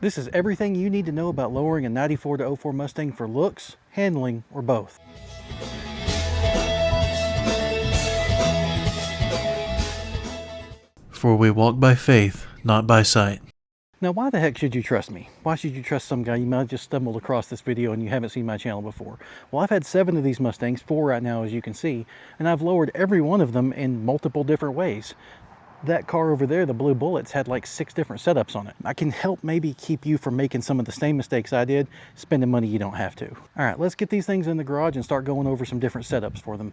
This is everything you need to know about lowering a 94 to 04 Mustang for looks, handling, or both. For we walk by faith, not by sight. Now, why the heck should you trust me? Why should you trust some guy? You might have just stumbled across this video and you haven't seen my channel before. Well, I've had 7 of these Mustangs, 4 right now as you can see, and I've lowered every one of them in multiple different ways. That car over there, the Blue Bullet's had like 6 different setups on it. I can help maybe keep you from making some of the same mistakes I did, spending money you don't have to. All right, let's get these things in the garage and start going over some different setups for them.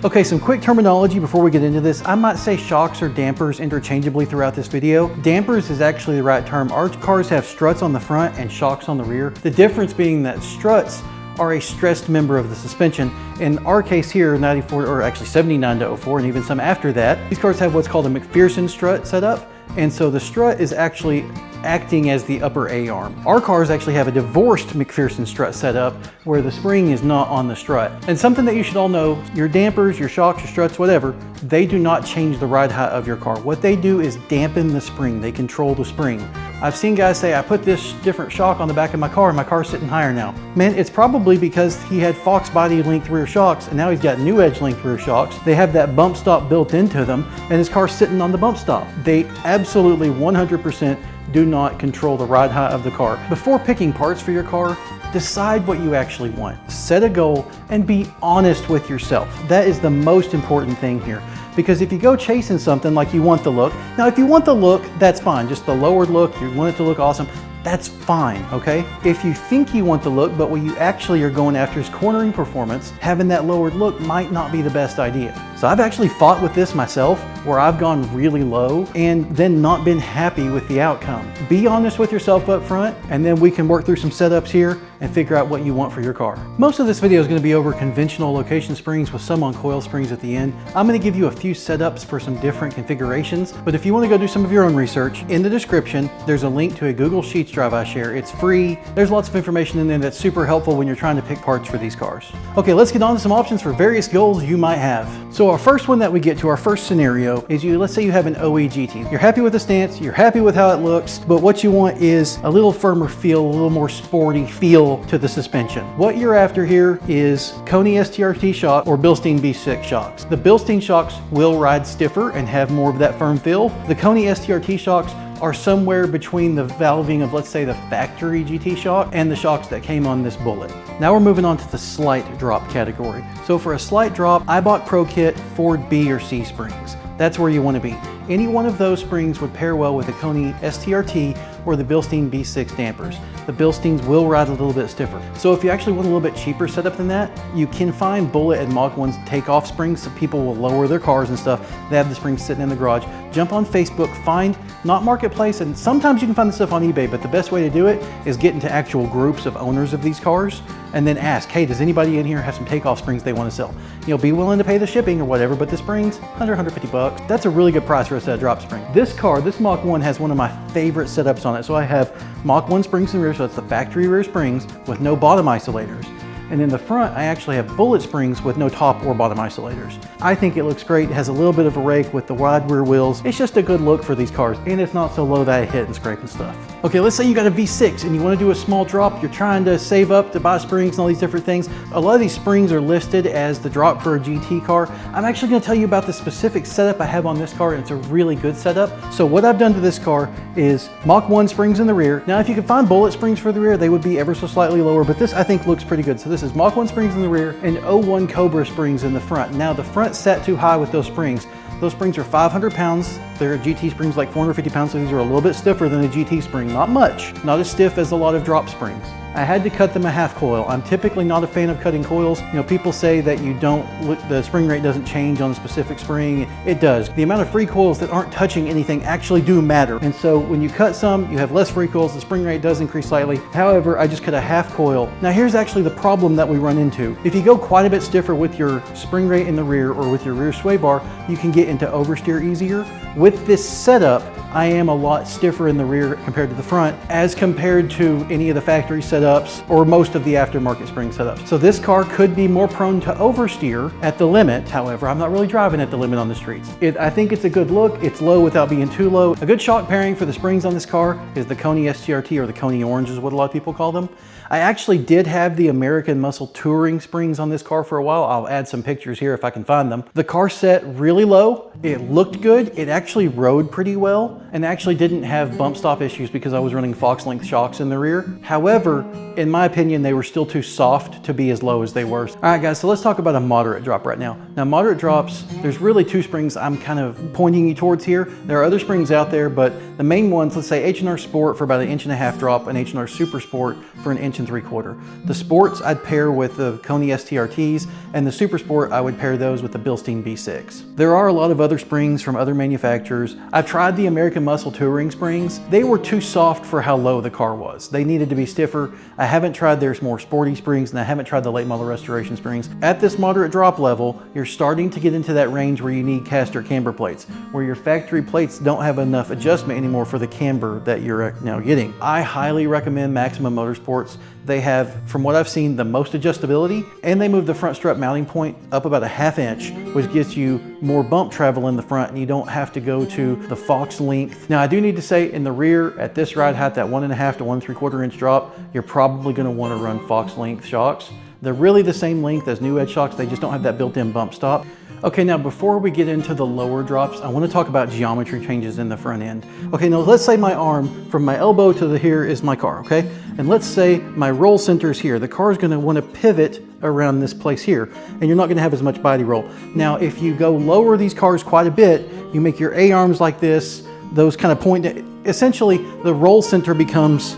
Okay, some quick terminology before we get into this. I might say shocks or dampers interchangeably throughout this video. Dampers is actually the right term. Our cars have struts on the front and shocks on the rear. The difference being that struts are a stressed member of the suspension. In our case here, 94, or actually 79 to 04, and even some after that, these cars have what's called a McPherson strut setup. And so the strut is actually acting as the upper A-arm. Our cars actually have a divorced McPherson strut setup where the spring is not on the strut. And something that you should all know, your dampers, your shocks, your struts, whatever, they do not change the ride height of your car. What they do is dampen the spring. They control the spring. I've seen guys say, I put this different shock on the back of my car and my car's sitting higher now. Man, it's probably because he had Fox body length rear shocks and now he's got new edge length rear shocks. They have that bump stop built into them and his car's sitting on the bump stop. They absolutely 100% do not control the ride height of the car. Before picking parts for your car, decide what you actually want. Set a goal and be honest with yourself. That is the most important thing here. Because if you go chasing something like you want the look, now if you want the look, that's fine. Just the lowered look, you want it to look awesome, that's fine, okay? If you think you want the look, but what you actually are going after is cornering performance, having that lowered look might not be the best idea. So I've actually fought with this myself, where I've gone really low and then not been happy with the outcome. Be honest with yourself up front, and then we can work through some setups here and figure out what you want for your car. Most of this video is going to be over conventional location springs with some on coil springs at the end. I'm going to give you a few setups for some different configurations, but if you want to go do some of your own research, in the description, there's a link to a Google Sheets drive I share. It's free. There's lots of information in there that's super helpful when you're trying to pick parts for these cars. Okay, let's get on to some options for various goals you might have. So our first one that we get to, our first scenario, is let's say you have an OE GT. You're happy with the stance, you're happy with how it looks, but what you want is a little firmer feel, a little more sporty feel to the suspension. What you're after here is Koni STRT shock or Bilstein B6 shocks. The Bilstein shocks will ride stiffer and have more of that firm feel. The Koni STRT shocks are somewhere between the valving of, let's say, the factory GT shock and the shocks that came on this Bullet. Now we're moving on to the slight drop category. So for a slight drop, I bought Pro Kit Ford B or C springs. That's where you want to be. Any one of those springs would pair well with the Koni STRT or the Bilstein B6 dampers. The Bilsteins will ride a little bit stiffer. So if you actually want a little bit cheaper setup than that, you can find Bullet and Mach 1's takeoff springs, so people will lower their cars and stuff. They have the springs sitting in the garage. Jump on Facebook, find, not Marketplace, and sometimes you can find the stuff on eBay, but the best way to do it is get into actual groups of owners of these cars and then ask, hey, does anybody in here have some takeoff springs they want to sell? You know, be willing to pay the shipping or whatever, but the springs, 100, 150 bucks. That's a really good price for a set of drop spring. This car, this Mach 1 has one of my favorite setups on it. So I have Mach 1 springs in the rear, so it's the factory rear springs with no bottom isolators. And in the front, I actually have Bullet springs with no top or bottom isolators. I think it looks great. It has a little bit of a rake with the wide rear wheels. It's just a good look for these cars, and it's not so low that I hit and scrape and stuff. Okay, let's say you got a V6 and you want to do a small drop. You're trying to save up to buy springs and all these different things. A lot of these springs are listed as the drop for a GT car. I'm actually going to tell you about the specific setup I have on this car, and it's a really good setup. So what I've done to this car is Mach 1 springs in the rear. Now, if you can find Bullet springs for the rear, they would be ever so slightly lower, but this I think looks pretty good. So this is Mach 1 springs in the rear and 01 Cobra springs in the front. Now the front set too high with those springs. Those springs are 500 pounds. They're GT springs like 450 pounds, so these are a little bit stiffer than a GT spring. Not much, not as stiff as a lot of drop springs. I had to cut them a half coil. I'm typically not a fan of cutting coils. You know, people say that the spring rate doesn't change on a specific spring. It does. The amount of free coils that aren't touching anything actually do matter. And so when you cut some, you have less free coils. The spring rate does increase slightly. However, I just cut a half coil. Now here's actually the problem that we run into. If you go quite a bit stiffer with your spring rate in the rear or with your rear sway bar, you can get into oversteer easier. With this setup, I am a lot stiffer in the rear compared to the front as compared to any of the factory setups or most of the aftermarket spring setups. So this car could be more prone to oversteer at the limit. However, I'm not really driving at the limit on the streets. I think it's a good look. It's low without being too low. A good shock pairing for the springs on this car is the Coney STRT, or the Coney Orange is what a lot of people call them. I actually did have the American Muscle Touring springs on this car for a while. I'll add some pictures here if I can find them. The car set really low. It looked good. It actually rode pretty well and actually didn't have bump stop issues because I was running Fox length shocks in the rear. However, in my opinion, they were still too soft to be as low as they were. All right, guys, so let's talk about a moderate drop right now. Now, moderate drops, there's really two springs I'm kind of pointing you towards here. There are other springs out there, but the main ones, let's say H&R Sport for about 1.5 inch drop and H&R Super Sport for 1 3/4 inch. The Sports I'd pair with the Coney STRTs, and the Super Sport I would pair those with the Bilstein B6. There are a lot of other springs from other manufacturers. I've tried the American Muscle Touring springs. They were too soft for how low the car was. They needed to be stiffer. I haven't tried their more sporty springs, and I haven't tried the late model restoration springs. At this moderate drop level, you're starting to get into that range where you need caster camber plates, where your factory plates don't have enough adjustment anymore for the camber that you're now getting. I highly recommend Maximum Motorsports. They have, from what I've seen, the most adjustability, and they move the front strut mounting point up about 1/2 inch, which gets you more bump travel in the front, and you don't have to go to the Fox length. Now, I do need to say, in the rear, at this ride height, that 1.5 to 1 3/4 inch drop, you're probably going to want to run Fox length shocks. They're really the same length as new edge shocks. They just don't have that built-in bump stop. Okay, now before we get into the lower drops, I want to talk about geometry changes in the front end. Okay, now let's say my arm from my elbow to the here is my car, okay? And let's say my roll center is here. The car is going to want to pivot around this place here, and you're not going to have as much body roll. Now, if you go lower these cars quite a bit, you make your A-arms like this, those kind of point, essentially the roll center becomes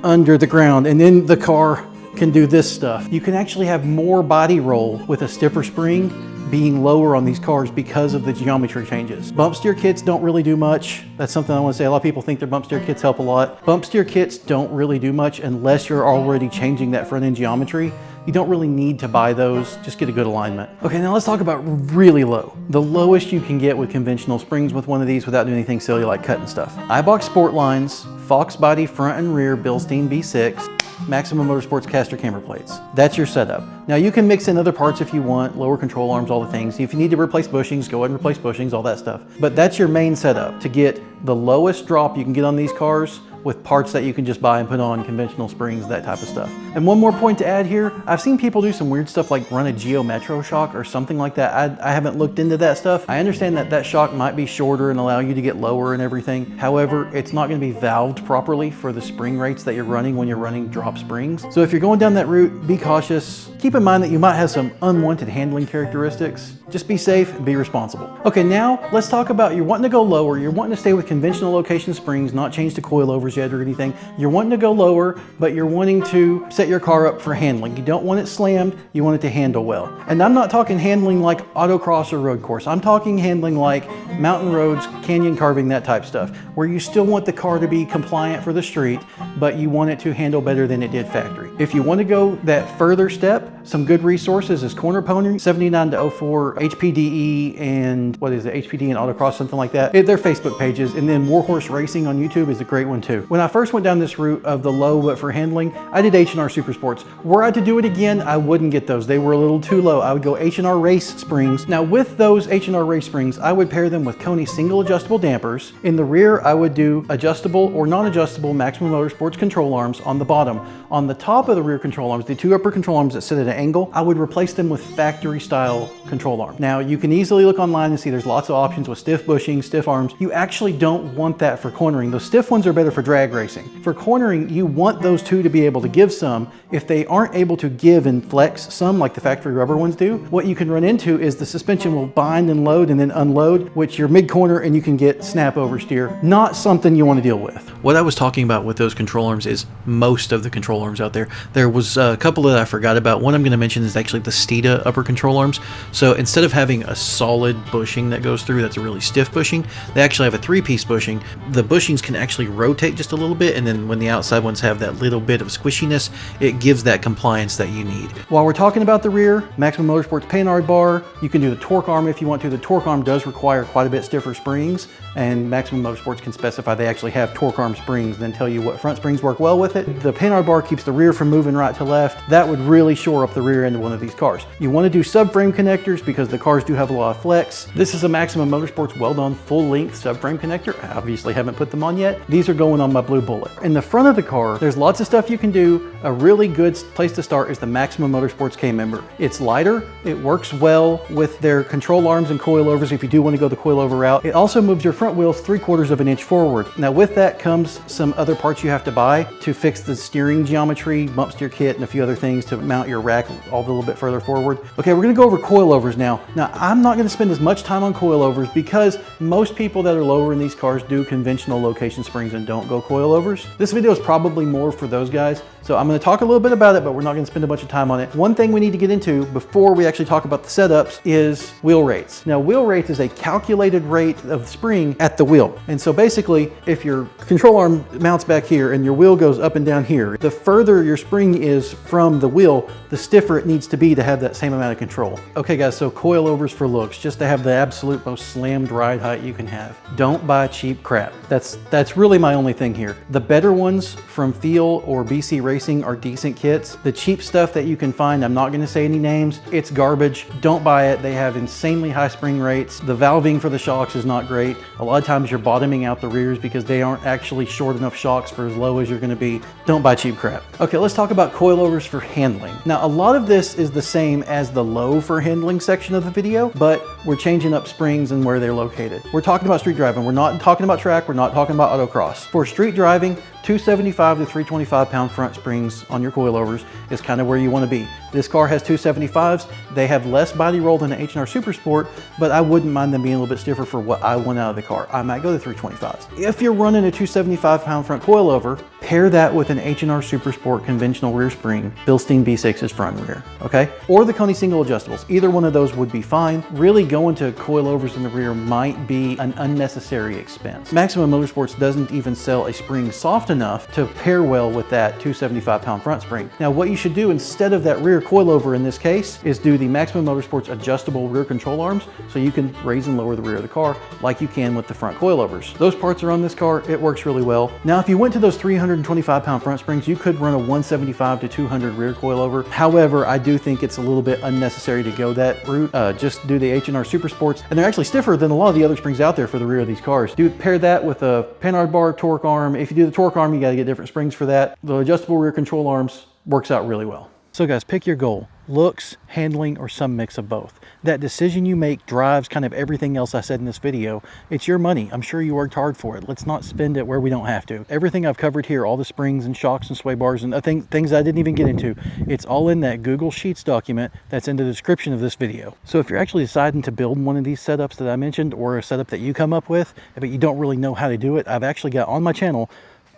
under the ground, and then the car can do this stuff. You can actually have more body roll with a stiffer spring being lower on these cars because of the geometry changes. Bump steer kits don't really do much. That's something I want to say. A lot of people think their bump steer kits help a lot. Bump steer kits don't really do much unless you're already changing that front end geometry. You don't really need to buy those, just get a good alignment. Okay, now let's talk about really low. The lowest you can get with conventional springs with one of these without doing anything silly like cutting stuff. iBox Sport Lines, Fox Body front and rear, Bilstein B6, Maximum Motorsports caster camber plates. That's your setup. Now you can mix in other parts if you want, lower control arms, all the things. If you need to replace bushings, go ahead and replace bushings, all that stuff. But that's your main setup to get the lowest drop you can get on these cars with parts that you can just buy and put on conventional springs, that type of stuff. And one more point to add here, I've seen people do some weird stuff like run a Geo Metro shock or something like that. I haven't looked into that stuff. I understand that that shock might be shorter and allow you to get lower and everything. However, it's not going to be valved properly for the spring rates that you're running when you're running drop springs. So if you're going down that route, be cautious. Keep in mind that you might have some unwanted handling characteristics. Just be safe and be responsible. Okay, now let's talk about you're wanting to go lower. You're wanting to stay with conventional location springs, not change to coilovers yet or anything. You're wanting to go lower, but you're wanting to set your car up for handling. You don't want it slammed, you want it to handle well. And I'm not talking handling like autocross or road course. I'm talking handling like mountain roads, canyon carving, that type stuff, where you still want the car to be compliant for the street, but you want it to handle better than it did factory. If you want to go that further step, some good resources is Corner Pony, 79 to 04, HPDE, and what is it, HPD and Autocross, something like that. They're Facebook pages. And then Warhorse Racing on YouTube is a great one too. When I first went down this route of the low but for handling, I did H&R Super Sports. Were I to do it again, I wouldn't get those. They were a little too low. I would go H&R Race springs. Now with those H&R Race springs, I would pair them with Coney single adjustable dampers. In the rear, I would do adjustable or non-adjustable Maximum Motorsports control arms on the bottom. On the top of the rear control arms, the two upper control arms that sit at an angle, I would replace them with factory style control arm. Now you can easily look online and see there's lots of options with stiff bushings, stiff arms. You actually don't want that for cornering. Those stiff ones are better for drag racing. For cornering, you want those two to be able to give some. If they aren't able to give and flex some like the factory rubber ones do, what you can run into is the suspension will bind and load and then unload, which you're mid-corner and you can get snap oversteer. Not something you want to deal with. What I was talking about with those control arms is most of the control arms out there. There was a couple that I forgot about. One I'm going to mention is actually the Steeda upper control arms. So instead of having a solid bushing that goes through, that's a really stiff bushing, they actually have a 3-piece bushing. The bushings can actually rotate just a little bit, and then when the outside ones have that little bit of squishiness, it gives that compliance that you need. While we're talking about the rear, Maximum Motorsports Panhard bar, you can do the torque arm if you want to. The torque arm does require quite a bit stiffer springs, and Maximum Motorsports can specify they actually have torque arm springs, then tell you what front springs work well with it. The Panhard bar keeps the rear from moving right to left. That would really shore up the rear end of one of these cars. You want to do subframe connectors because the cars do have a lot of flex. This is a Maximum Motorsports well-done full-length subframe connector. I obviously haven't put them on yet. These are going on my Blue Bullet. In the front of the car, there's lots of stuff you can do. A really good place to start is the Maximum Motorsports K-Member. It's lighter, it works well with their control arms and coilovers if you do want to go the coilover route. It also moves your front wheels 3/4 of an inch forward. Now with that comes some other parts you have to buy to fix the steering geometry, bump steer kit, and a few other things to mount your rack all a little bit further forward. Okay, we're gonna go over coilovers now. Now I'm not gonna spend as much time on coilovers because most people that are lower in these cars do conventional location springs and don't go coilovers. This video is probably more for those guys. So I'm going to talk a little bit about it, but we're not going to spend a bunch of time on it. One thing we need to get into before we actually talk about the setups is wheel rates. Now, wheel rates is a calculated rate of spring at the wheel. And so basically, if your control arm mounts back here and your wheel goes up and down here, the further your spring is from the wheel, the stiffer it needs to be to have that same amount of control. Okay guys, so coilovers for looks, just to have the absolute most slammed ride height you can have. Don't buy cheap crap. That's really my only thing here. The better ones from Feel or BC Racing are decent kits. The cheap stuff that you can find, I'm not gonna say any names, it's garbage. Don't buy it. They have insanely high spring rates. The valving for the shocks is not great. A lot of times you're bottoming out the rears because they aren't actually short enough shocks for as low as you're gonna be. Don't buy cheap crap. Okay, let's talk about coilovers for handling. Now, a lot of this is the same as the low for handling section of the video, but we're changing up springs and where they're located. We're talking about street driving. We're not talking about track. We're not talking about autocross. For street driving, 275 to 325 pound front springs on your coilovers is kind of where you want to be. This car has 275s. They have less body roll than the H&R Super Sport, but I wouldn't mind them being a little bit stiffer for what I want out of the car. I might go to 325s. If you're running a 275 pound front coilover, pair that with an H&R Super Sport conventional rear spring, Bilstein B6's front and rear, okay? Or the Coney single adjustables. Either one of those would be fine. Really going to coilovers in the rear might be an unnecessary expense. Maximum Motorsports doesn't even sell a spring soft enough to pair well with that 275 pound front spring. Now what you should do instead of that rear coilover in this case is do the Maximum Motorsports adjustable rear control arms so you can raise and lower the rear of the car like you can with the front coilovers. Those parts are on this car. It works really well. Now if you went to those 325 pound front springs, you could run a 175 to 200 rear coilover. However, I do think it's a little bit unnecessary to go that route. Just do the H&R Super Sports, and they're actually stiffer than a lot of the other springs out there for the rear of these cars. Pair that with a Panhard bar torque arm. If you do the torque arm, you got to get different springs for that. The adjustable rear control arms works out really well. So guys, pick your goal. Looks, handling, or some mix of both. That decision you make drives kind of everything else I said in this video. It's your money. I'm sure you worked hard for it. Let's not spend it where we don't have to. Everything I've covered here, all the springs and shocks and sway bars and things I didn't even get into, it's all in that Google Sheets document that's in the description of this video. So if you're actually deciding to build one of these setups that I mentioned, or a setup that you come up with, but you don't really know how to do it, I've actually got on my channel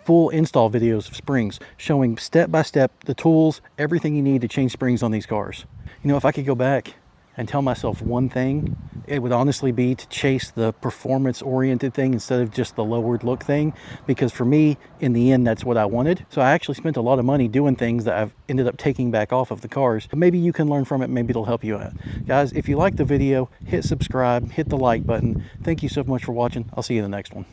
full install videos of springs showing step by step the tools, everything you need to change springs on these cars. You know, if I could go back and tell myself one thing, it would honestly be to chase the performance oriented thing instead of just the lowered look thing, because for me, in the end, that's what I wanted. So I actually spent a lot of money doing things that I've ended up taking back off of the cars. But maybe you can learn from it. Maybe it'll help you out. Guys, if you like the video, hit subscribe, hit the like button. Thank you so much for watching. I'll see you in the next one.